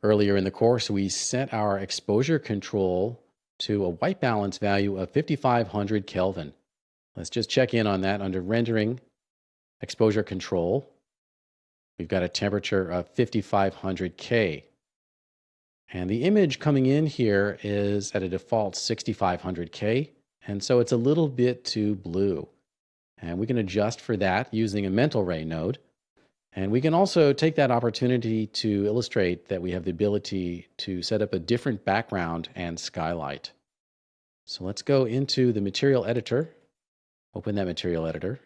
Earlier in the course, we set our exposure control to a white balance value of 5500 Kelvin. Let's just check in on that under rendering exposure control. We've got a temperature of 5500 K. And the image coming in here is at a default 6500 K. And so it's a little bit too blue. And we can adjust for that using a mental ray node. And we can also take that opportunity to illustrate that we have the ability to set up a different background and skylight. So let's go into the material editor, open that material editor.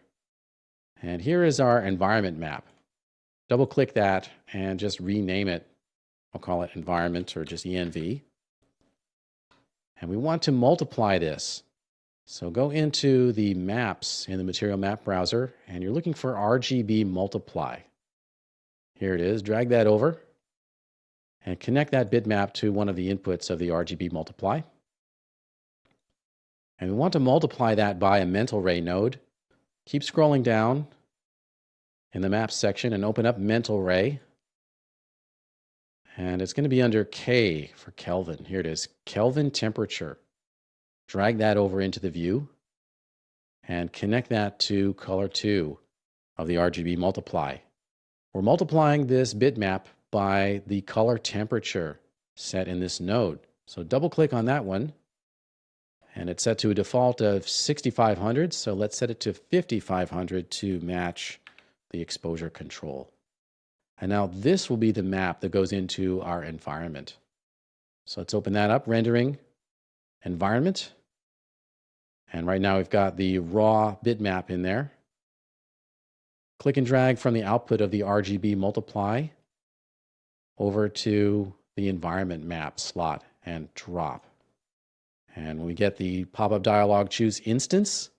And here is our environment map. Double click that and just rename it. I'll call it environment or just ENV. And we want to multiply this. So go into the maps in the material map browser and you're looking for RGB multiply. Here it is. Drag that over and connect that bitmap to one of the inputs of the RGB multiply. And we want to multiply that by a mental ray node. Keep scrolling down in the maps section and open up mental ray. And it's going to be under K for Kelvin. Here it is, Kelvin temperature. Drag that over into the view and connect that to color 2 of the RGB multiply. We're multiplying this bitmap by the color temperature set in this node. So double click on that one and it's set to a default of 6500. So let's set it to 5500 to match the exposure control. And now this will be the map that goes into our environment. So let's open that up, rendering environment. And right now we've got the raw bitmap in there. Click and drag from the output of the RGB multiply over to the environment map slot and drop. And when we get the pop-up dialog, choose instance.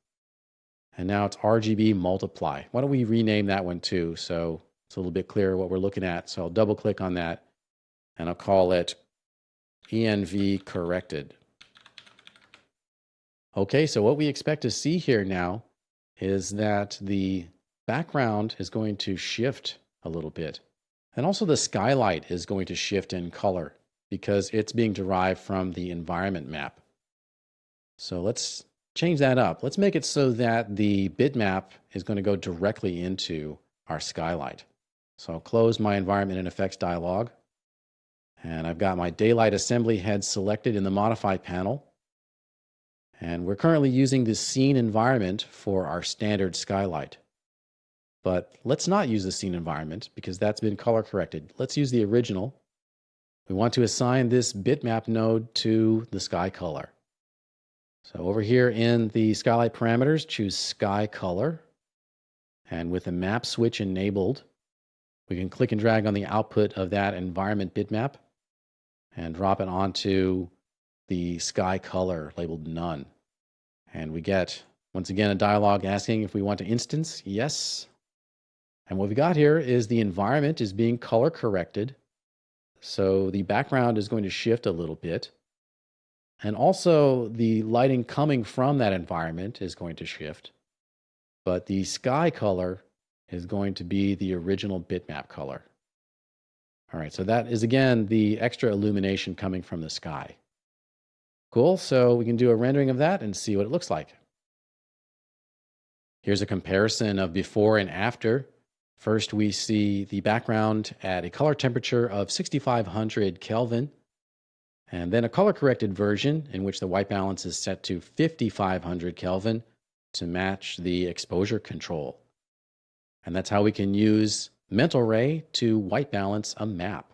And now it's RGB multiply. Why don't we rename that one too, so it's a little bit clearer what we're looking at. So I'll double click on that and I'll call it ENV corrected. Okay, so what we expect to see here now is that the background is going to shift a little bit. And also the skylight is going to shift in color because it's being derived from the environment map. So let's change that up. Let's make it so that the bitmap is going to go directly into our skylight. So I'll close my environment and effects dialog. And I've got my daylight assembly head selected in the modify panel. And we're currently using the scene environment for our standard skylight. But let's not use the scene environment because that's been color corrected. Let's use the original. We want to assign this bitmap node to the sky color. So over here in the skylight parameters, choose sky color. And with the map switch enabled, we can click and drag on the output of that environment bitmap and drop it onto the sky color labeled none. And we get, once again, a dialog asking if we want to instance. Yes. And what we got here is the environment is being color corrected. So the background is going to shift a little bit. And also the lighting coming from that environment is going to shift. But the sky color is going to be the original bitmap color. All right, so that is again the extra illumination coming from the sky. Cool, so we can do a rendering of that and see what it looks like. Here's a comparison of before and after. First, we see the background at a color temperature of 6500 Kelvin, and then a color-corrected version in which the white balance is set to 5500 Kelvin to match the exposure control. And that's how we can use mental ray to white balance a map.